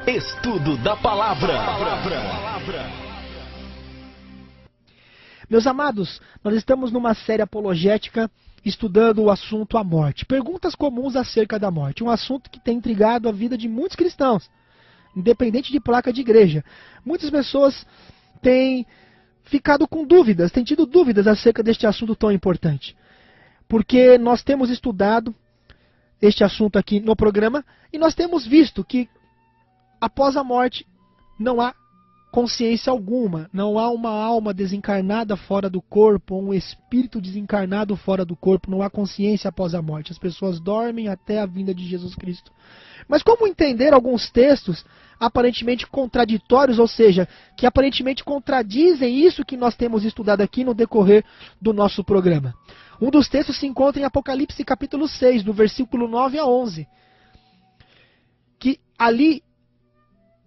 Estudo da Palavra. Meus amados, nós estamos numa série apologética estudando o assunto a morte. Perguntas comuns acerca da morte. Um assunto que tem intrigado a vida de muitos cristãos, independente de placa de igreja. Muitas pessoas têm ficado com dúvidas, têm tido dúvidas acerca deste assunto tão importante. Porque nós temos estudado este assunto aqui no programa e nós temos visto que após a morte não há consciência alguma, não há uma alma desencarnada fora do corpo, um espírito desencarnado fora do corpo, não há consciência após a morte. As pessoas dormem até a vinda de Jesus Cristo. Mas como entender alguns textos aparentemente contraditórios, ou seja, que aparentemente contradizem isso que nós temos estudado aqui no decorrer do nosso programa? Um dos textos se encontra em Apocalipse capítulo 6, do versículo 9 a 11, que ali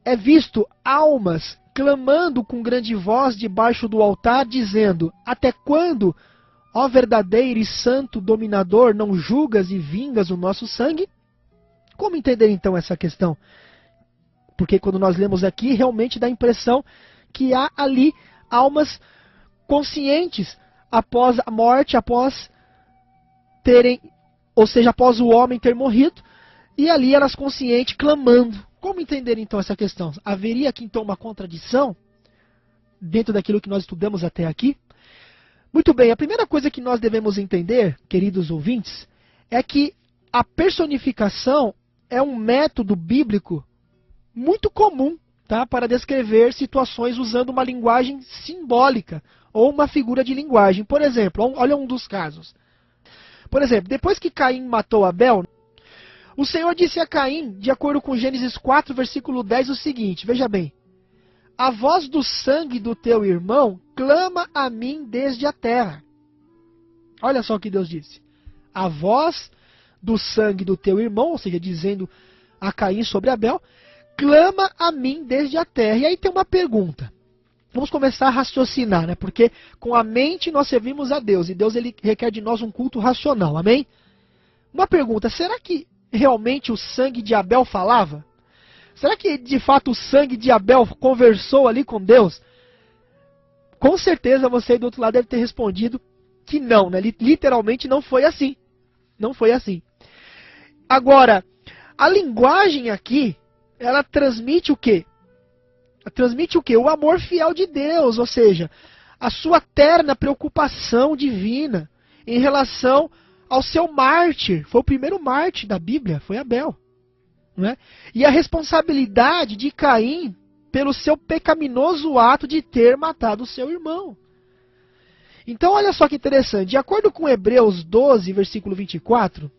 é visto almas clamando com grande voz debaixo do altar, dizendo: até quando, ó verdadeiro e santo dominador, não julgas e vingas o nosso sangue? Como entender então essa questão? Porque quando nós lemos aqui, realmente dá a impressão que há ali almas conscientes após a morte, após terem, ou seja, após o homem ter morrido, e ali elas conscientes clamando. Como entender então essa questão? Haveria aqui então uma contradição dentro daquilo que nós estudamos até aqui? Muito bem, a primeira coisa que nós devemos entender, queridos ouvintes, é que a personificação é um método bíblico muito comum, tá, para descrever situações usando uma linguagem simbólica ou uma figura de linguagem. Por exemplo, olha um dos casos. Por exemplo, depois que Caim matou Abel, o Senhor disse a Caim, de acordo com Gênesis 4, versículo 10, o seguinte, veja bem: a voz do sangue do teu irmão clama a mim desde a terra. Olha só o que Deus disse. A voz do sangue do teu irmão, ou seja, dizendo a Caim sobre Abel, clama a mim desde a terra. E aí tem uma pergunta. Vamos começar a raciocinar, né? Porque com a mente nós servimos a Deus, e Deus ele requer de nós um culto racional, amém? Uma pergunta, será que realmente o sangue de Abel falava? Será que de fato o sangue de Abel conversou ali com Deus? Com certeza você aí do outro lado deve ter respondido que não, né? Literalmente não foi assim. Não foi assim. Agora, a linguagem aqui, ela transmite o quê? Transmite o quê? O amor fiel de Deus, ou seja, a sua terna preocupação divina em relação ao seu mártir. Foi o primeiro mártir da Bíblia, foi Abel. Não é? E a responsabilidade de Caim pelo seu pecaminoso ato de ter matado o seu irmão. Então olha só que interessante, de acordo com Hebreus 12, versículo 24,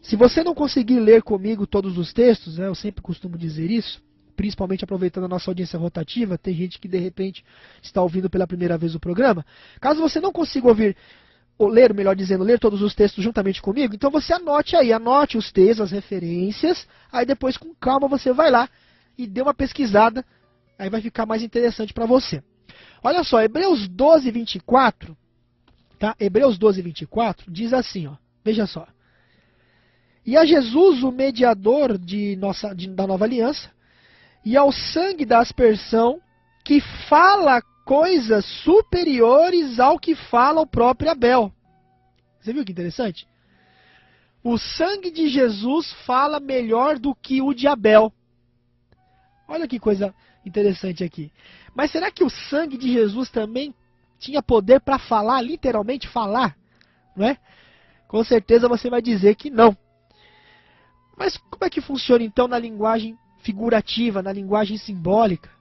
se você não conseguir ler comigo todos os textos, né, eu sempre costumo dizer isso, principalmente aproveitando a nossa audiência rotativa, tem gente que de repente está ouvindo pela primeira vez o programa. Caso você não consiga ouvir, ou ler, melhor dizendo, ler todos os textos juntamente comigo, então você anote aí, anote os textos, as referências, aí depois com calma você vai lá e dê uma pesquisada, aí vai ficar mais interessante para você. Olha só, Hebreus 12, 24, tá? Hebreus 12, 24 diz assim, ó, veja só. E a Jesus, o mediador da nova aliança, e ao sangue da aspersão, que fala coisas superiores ao que fala o próprio Abel. Você viu que interessante? O sangue de Jesus fala melhor do que o de Abel. Olha que coisa interessante aqui. Mas será que o sangue de Jesus também tinha poder para falar, literalmente falar? Não é? Com certeza você vai dizer que não. Mas como é que funciona então na linguagem figurativa, na linguagem simbólica?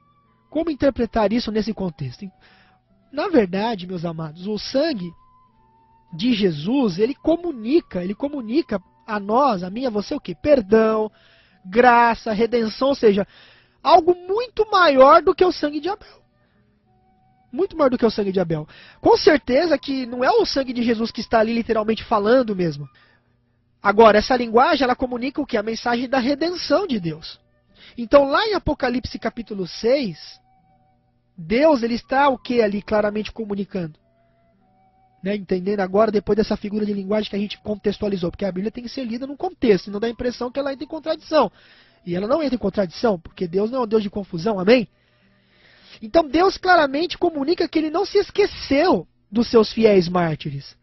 Como interpretar isso nesse contexto? Na verdade, meus amados, o sangue de Jesus, ele comunica a nós, a mim, a você o quê? Perdão, graça, redenção, ou seja, algo muito maior do que o sangue de Abel. Muito maior do que o sangue de Abel. Com certeza que não é o sangue de Jesus que está ali literalmente falando mesmo. Agora, essa linguagem, ela comunica o quê? A mensagem da redenção de Deus. Então, lá em Apocalipse capítulo 6, Deus ele está o que ali claramente comunicando? Né? Entendendo agora, depois dessa figura de linguagem que a gente contextualizou. Porque a Bíblia tem que ser lida num contexto, e não dá a impressão que ela entra em contradição. E ela não entra em contradição, porque Deus não é um Deus de confusão, amém? Então Deus claramente comunica que ele não se esqueceu dos seus fiéis mártires.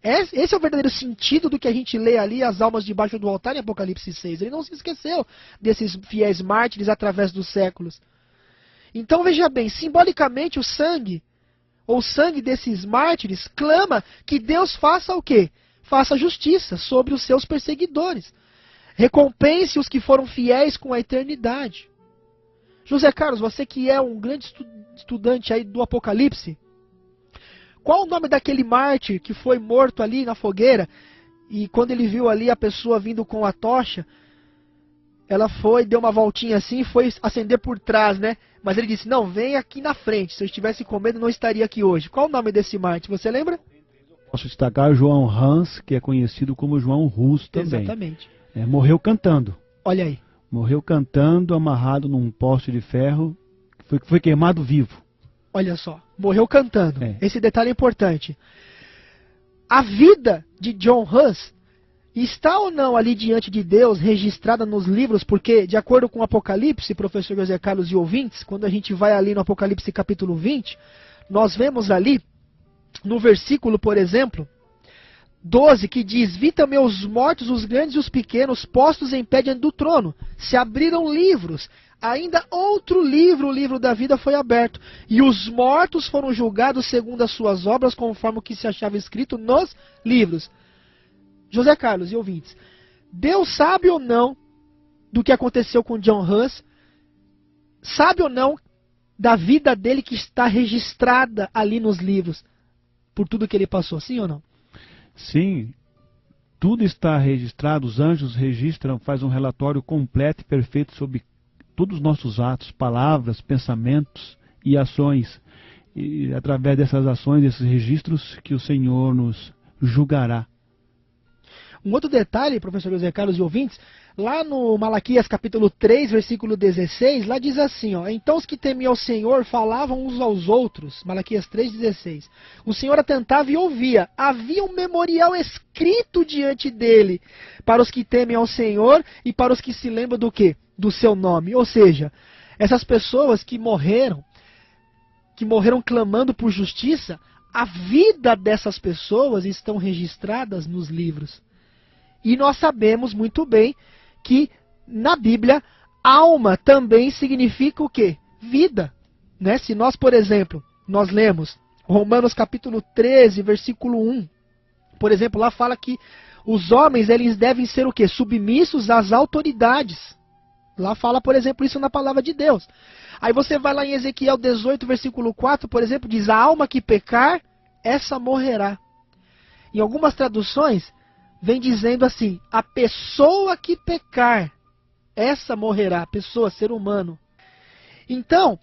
Esse é o verdadeiro sentido do que a gente lê ali, as almas debaixo do altar em Apocalipse 6. Ele não se esqueceu desses fiéis mártires através dos séculos. Então veja bem, simbolicamente o sangue desses mártires, clama que Deus faça o quê? Faça justiça sobre os seus perseguidores. Recompense os que foram fiéis com a eternidade. José Carlos, você que é um grande estudante aí do Apocalipse, qual o nome daquele mártir que foi morto ali na fogueira e quando ele viu ali a pessoa vindo com a tocha, ela foi, deu uma voltinha assim e foi acender por trás, né? Mas ele disse, não, vem aqui na frente, se eu estivesse com medo não estaria aqui hoje. Qual o nome desse mártir, você lembra? Posso destacar João Hans, que é conhecido como João Rus também. Exatamente. Morreu cantando. Olha aí. Morreu cantando, amarrado num poste de ferro, foi queimado vivo. Olha só, morreu cantando. É. Esse detalhe é importante. A vida de John Hus está ou não ali diante de Deus, registrada nos livros? Porque, de acordo com o Apocalipse, professor José Carlos e ouvintes, quando a gente vai ali no Apocalipse capítulo 20, nós vemos ali, no versículo, por exemplo, 12, que diz, vi também os mortos, os grandes e os pequenos, postos em pé diante do trono. Se abriram livros. Ainda outro livro, o livro da vida, foi aberto. E os mortos foram julgados segundo as suas obras, conforme o que se achava escrito nos livros. José Carlos e ouvintes, Deus sabe ou não do que aconteceu com John Hus? Sabe ou não da vida dele que está registrada ali nos livros? Por tudo que ele passou, sim ou não? Sim, tudo está registrado, os anjos registram, faz um relatório completo e perfeito sobre todos os nossos atos, palavras, pensamentos e ações. E através dessas ações, desses registros, que o Senhor nos julgará. Um outro detalhe, professor José Carlos e ouvintes, lá no Malaquias capítulo 3, versículo 16, lá diz assim, ó, então os que temiam ao Senhor falavam uns aos outros, Malaquias 3,16. O Senhor atentava e ouvia, havia um memorial escrito diante dele, para os que temem ao Senhor e para os que se lembram do quê? Do seu nome. Ou seja, essas pessoas que morreram clamando por justiça, a vida dessas pessoas estão registradas nos livros. E nós sabemos muito bem que na Bíblia, alma também significa o quê? Vida. Né? Se nós, por exemplo, nós lemos Romanos capítulo 13, versículo 1, por exemplo, lá fala que os homens eles devem ser o quê? Submissos às autoridades. Lá fala, por exemplo, isso na palavra de Deus. Aí você vai lá em Ezequiel 18, versículo 4, por exemplo, diz, a alma que pecar, essa morrerá. Em algumas traduções, vem dizendo assim, a pessoa que pecar, essa morrerá, pessoa, ser humano. Então,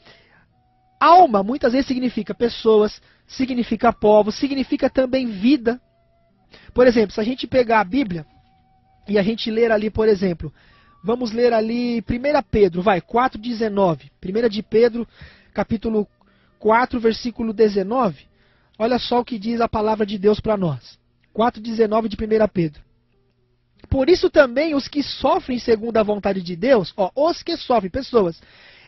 alma muitas vezes significa pessoas, significa povos, significa também vida. Por exemplo, se a gente pegar a Bíblia e a gente ler ali, por exemplo, vamos ler ali 1 Pedro, 4,19. 1 de Pedro, capítulo 4, versículo 19. Olha só o que diz a palavra de Deus para nós. 4,19 de 1 Pedro. Por isso também os que sofrem segundo a vontade de Deus, os que sofrem, pessoas,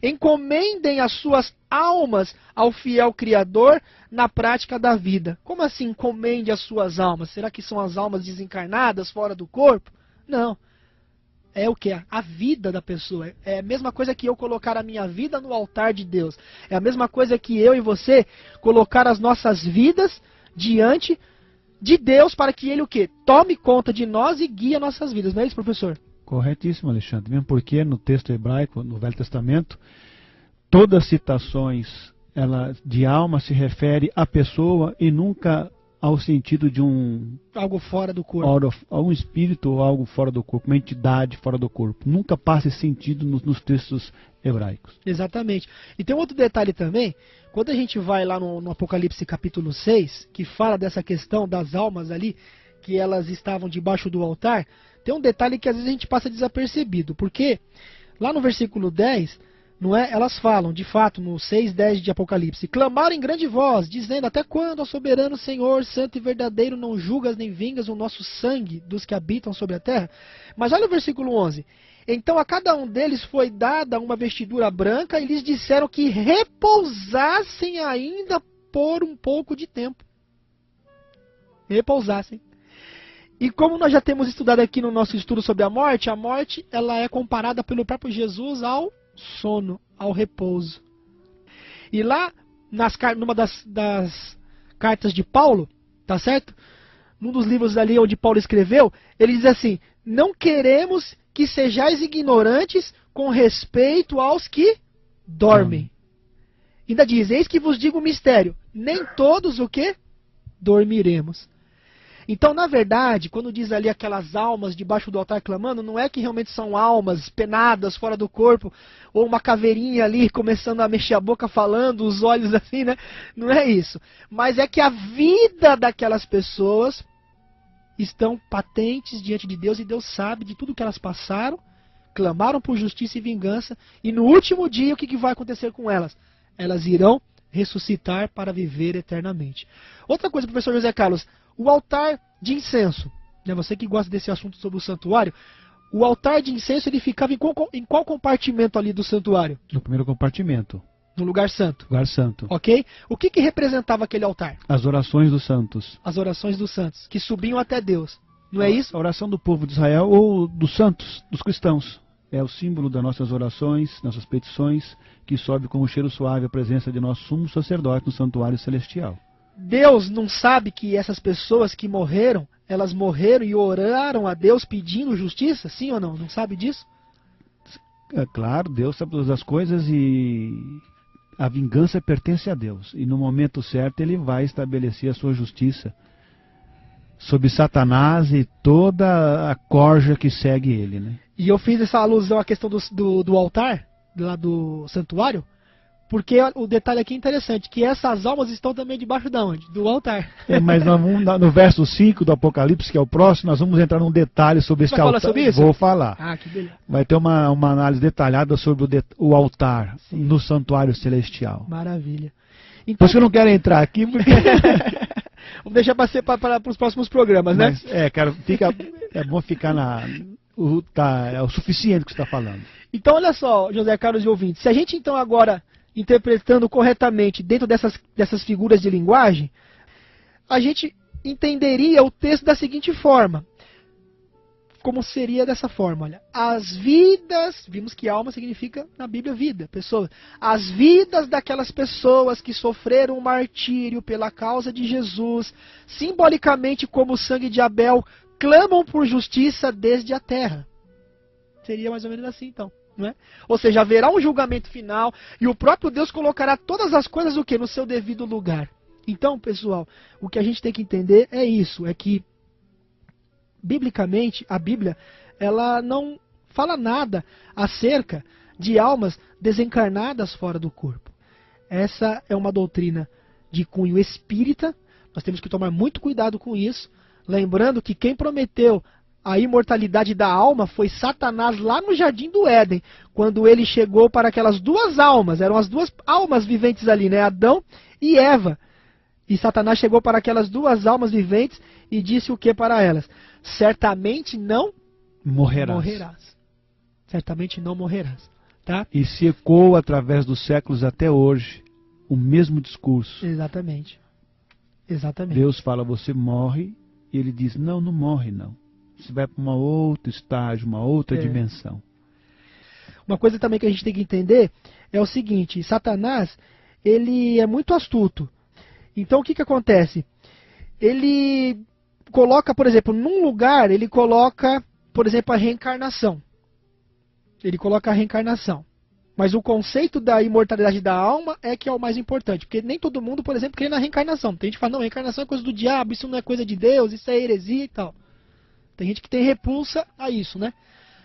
encomendem as suas almas ao fiel Criador na prática da vida. Como assim encomende as suas almas? Será que são as almas desencarnadas, fora do corpo? Não. É o que? A vida da pessoa. É a mesma coisa que eu colocar a minha vida no altar de Deus. É a mesma coisa que eu e você colocar as nossas vidas diante de Deus para que Ele o quê? Tome conta de nós e guie nossas vidas. Não é isso, professor? Corretíssimo, Alexandre. Mesmo porque no texto hebraico, no Velho Testamento, todas as citações de alma se refere à pessoa e nunca ao sentido de algo fora do corpo. Um espírito ou algo fora do corpo, uma entidade fora do corpo. Nunca passa esse sentido nos textos hebraicos. Exatamente. E tem um outro detalhe também, quando a gente vai lá no Apocalipse capítulo 6, que fala dessa questão das almas ali, que elas estavam debaixo do altar, tem um detalhe que às vezes a gente passa desapercebido, porque lá no versículo 10, não é? Elas falam, de fato, no 6:10 de Apocalipse, clamaram em grande voz, dizendo, até quando, ó soberano Senhor, santo e verdadeiro, não julgas nem vingas o nosso sangue dos que habitam sobre a terra? Mas olha o versículo 11, Então a cada um deles foi dada uma vestidura branca e lhes disseram que repousassem ainda por um pouco de tempo. Repousassem. E como nós já temos estudado aqui no nosso estudo sobre a morte ela é comparada pelo próprio Jesus ao sono, ao repouso. E lá, numa das cartas de Paulo, tá certo? Num dos livros ali onde Paulo escreveu, ele diz assim: não queremos que sejais ignorantes com respeito aos que dormem. Ainda diz: eis que vos digo um mistério, nem todos o que? Dormiremos. Então, na verdade, quando diz ali aquelas almas debaixo do altar clamando, não é que realmente são almas penadas fora do corpo, ou uma caveirinha ali começando a mexer a boca falando, os olhos assim, né? Não é isso. Mas é que a vida daquelas pessoas estão patentes diante de Deus e Deus sabe de tudo que elas passaram, clamaram por justiça e vingança, e no último dia o que vai acontecer com elas? Elas irão ressuscitar para viver eternamente. Outra coisa, professor José Carlos, o altar de incenso, né, você que gosta desse assunto sobre o santuário, o altar de incenso ele ficava em qual compartimento ali do santuário? No primeiro compartimento. No lugar santo. Lugar santo. Ok? O que representava aquele altar? As orações dos santos. As orações dos santos, que subiam até Deus. Não é isso? A oração do povo de Israel ou dos santos, dos cristãos. É o símbolo das nossas orações, nossas petições, que sobe como cheiro suave a presença de nosso sumo sacerdote no santuário celestial. Deus não sabe que essas pessoas que morreram, elas morreram e oraram a Deus pedindo justiça? Sim ou não? Não sabe disso? É claro, Deus sabe todas as coisas e a vingança pertence a Deus. E no momento certo Ele vai estabelecer a sua justiça sobre Satanás e toda a corja que segue ele, né? E eu fiz essa alusão à questão do altar, lá do santuário, porque o detalhe aqui é interessante, que essas almas estão também debaixo de onde? Do altar. Mas nós vamos, no verso 5 do Apocalipse, que é o próximo, nós vamos entrar num detalhe sobre esse altar. Vai falar sobre isso? Vou falar. Ah, que beleza. Vai ter uma análise detalhada sobre o altar. Sim. No santuário celestial. Maravilha. Então, por isso que eu não quero entrar aqui, porque... Vamos deixar para os próximos programas, né? Mas, cara, é bom ficar é o suficiente que você está falando. Então, olha só, José Carlos e ouvintes, se a gente então agora, interpretando corretamente dentro dessas figuras de linguagem, a gente entenderia o texto da seguinte forma. Como seria dessa forma? Olha, as vidas, vimos que alma significa na Bíblia vida, pessoa. As vidas daquelas pessoas que sofreram o martírio pela causa de Jesus, simbolicamente como o sangue de Abel, clamam por justiça desde a terra. Seria mais ou menos assim então. Não é? Ou seja, haverá um julgamento final e o próprio Deus colocará todas as coisas o quê? No seu devido lugar. Então, pessoal, o que a gente tem que entender é isso, é que biblicamente, a Bíblia, ela não fala nada acerca de almas desencarnadas fora do corpo. Essa é uma doutrina de cunho espírita, nós temos que tomar muito cuidado com isso, lembrando que quem prometeu a imortalidade da alma foi Satanás lá no Jardim do Éden, quando ele chegou para aquelas duas almas, eram as duas almas viventes ali, né? Adão e Eva. E Satanás chegou para aquelas duas almas viventes e disse o que para elas? Certamente não morrerás. Certamente não morrerás. Tá? E se ecoa através dos séculos até hoje o mesmo discurso. Exatamente. Deus fala, você morre, e ele diz, não morre não. Você vai para um outro estágio, uma outra dimensão. Uma coisa também que a gente tem que entender é o seguinte, Satanás, ele é muito astuto. Então o que acontece? Ele coloca, por exemplo, num lugar, ele coloca, por exemplo, a reencarnação. Ele coloca a reencarnação. Mas o conceito da imortalidade da alma é que é o mais importante. Porque nem todo mundo, por exemplo, crê na reencarnação. Tem gente que fala, não, reencarnação é coisa do diabo, isso não é coisa de Deus, isso é heresia e tal. Tem gente que tem repulsa a isso, né?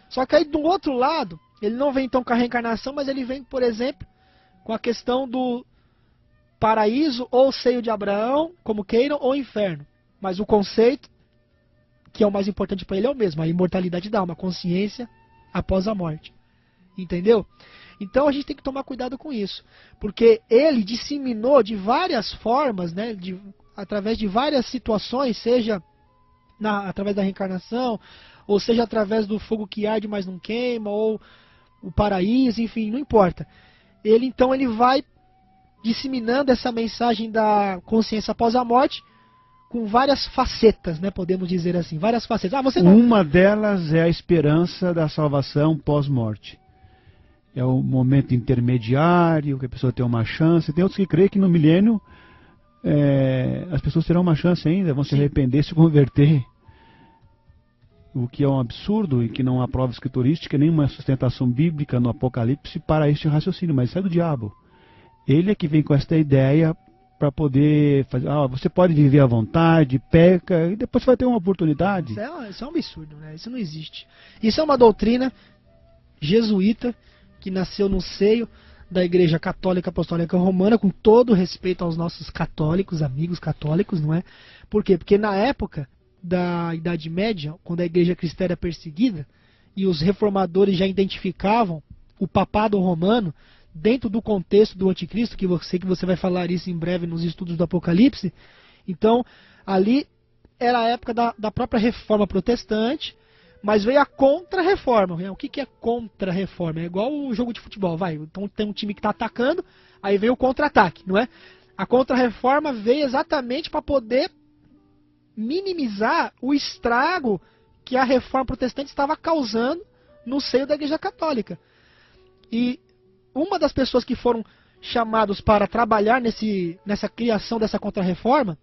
Só que aí do outro lado, ele não vem então com a reencarnação, mas ele vem, por exemplo, com a questão do paraíso ou seio de Abraão, como queiram, ou inferno. Mas o conceito, que é o mais importante para ele, é o mesmo, a imortalidade da alma, a consciência após a morte. Entendeu? Então a gente tem que tomar cuidado com isso. Porque ele disseminou de várias formas, né, através de várias situações, seja através da reencarnação, ou seja através do fogo que arde mas não queima, ou o paraíso, enfim, não importa. Então ele vai disseminando essa mensagem da consciência após a morte com várias facetas, né, podemos dizer assim, várias facetas. Você não... Uma delas é a esperança da salvação pós-morte. É o momento intermediário, que a pessoa tem uma chance. Tem outros que creem que no milênio as pessoas terão uma chance ainda, vão se arrepender, se converter. O que é um absurdo e que não há prova escriturística, nenhuma sustentação bíblica no Apocalipse para este raciocínio, mas isso é do diabo. Ele é que vem com esta ideia para poder fazer, você pode viver à vontade, peca, e depois vai ter uma oportunidade. Isso é um absurdo, né? Isso não existe. Isso é uma doutrina jesuíta que nasceu no seio da Igreja Católica Apostólica Romana, com todo respeito aos nossos católicos, amigos católicos, não é? Por quê? Porque na época da Idade Média, quando a Igreja Cristã era perseguida, e os reformadores já identificavam o papado romano dentro do contexto do anticristo, que você vai falar isso em breve nos estudos do Apocalipse. Então, ali era a época da própria reforma protestante, mas veio a contra-reforma. O que é contra-reforma? É igual o jogo de futebol, então tem um time que está atacando, aí veio o contra-ataque, não é? A contra-reforma veio exatamente para poder minimizar o estrago que a reforma protestante estava causando no seio da Igreja Católica. E uma das pessoas que foram chamados para trabalhar nessa criação dessa contra-reforma,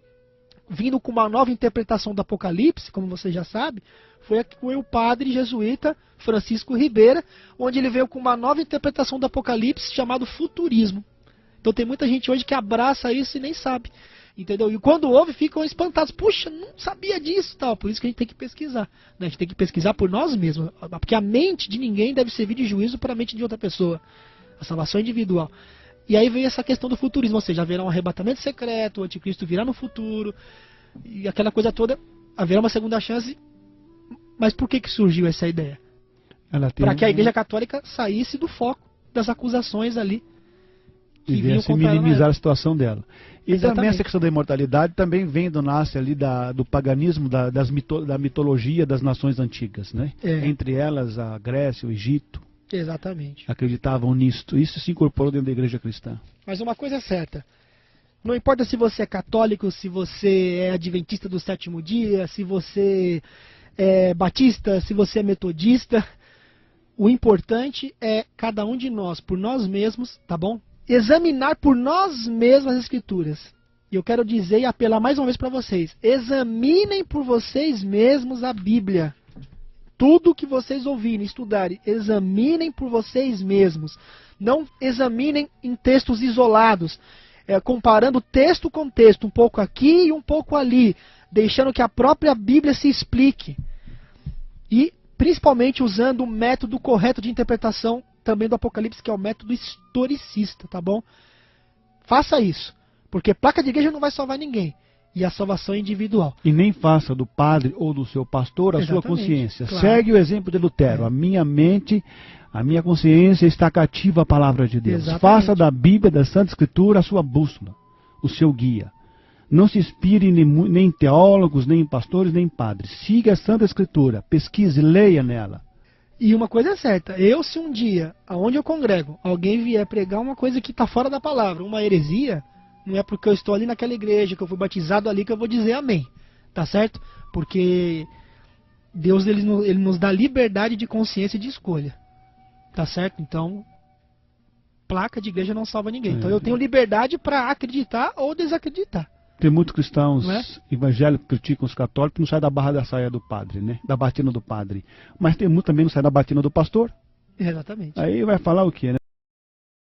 vindo com uma nova interpretação do Apocalipse, como você já sabe, foi o padre jesuíta Francisco Ribeira, onde ele veio com uma nova interpretação do Apocalipse chamado futurismo. Então tem muita gente hoje que abraça isso e nem sabe. Entendeu? E quando ouve, ficam espantados. Puxa, não sabia disso, tal. Por isso que a gente tem que pesquisar, né? A gente tem que pesquisar por nós mesmos. Porque a mente de ninguém deve servir de juízo para a mente de outra pessoa. A salvação é individual. E aí vem essa questão do futurismo, ou seja, haverá um arrebatamento secreto, o anticristo virá no futuro, e aquela coisa toda, haverá uma segunda chance. Mas por que surgiu essa ideia? Para que a Igreja Católica saísse do foco das acusações ali. E viesse minimizar a situação dela. E também essa questão da imortalidade também nasce ali do paganismo, da mitologia das nações antigas, né? Entre elas a Grécia, o Egito. Exatamente. Acreditavam nisto. Isso se incorporou dentro da igreja cristã. Mas uma coisa é certa. Não importa se você é católico, se você é adventista do sétimo dia, se você é batista, se você é metodista. O importante é cada um de nós, por nós mesmos, tá bom? Examinar por nós mesmos as Escrituras. E eu quero dizer e apelar mais uma vez para vocês. Examinem por vocês mesmos a Bíblia. Tudo que vocês ouvirem, estudarem, examinem por vocês mesmos. Não examinem em textos isolados, comparando texto com texto, um pouco aqui e um pouco ali, deixando que a própria Bíblia se explique. E principalmente usando o método correto de interpretação também do Apocalipse, que é o método historicista, tá bom? Faça isso, porque placa de igreja não vai salvar ninguém. E a salvação é individual. E nem faça do padre ou do seu pastor a sua consciência. Claro. Segue o exemplo de Lutero. A minha mente, a minha consciência está cativa à palavra de Deus. Exatamente. Faça da Bíblia, da Santa Escritura, a sua bússola, o seu guia. Não se inspire nem em teólogos, nem em pastores, nem em padres. Siga a Santa Escritura, pesquise, leia nela. E uma coisa é certa, se um dia, aonde eu congrego, alguém vier pregar uma coisa que está fora da palavra, uma heresia, não é porque eu estou ali naquela igreja, que eu fui batizado ali, que eu vou dizer amém. Tá certo? Porque Deus ele nos dá liberdade de consciência e de escolha. Tá certo? Então, placa de igreja não salva ninguém. Então eu tenho liberdade para acreditar ou desacreditar. Tem muitos cristãos evangélicos que criticam os católicos que não saem da barra da saia do padre, né? Da batina do padre. Mas tem muito também que não sai da batina do pastor. Exatamente. Aí vai falar o quê, né?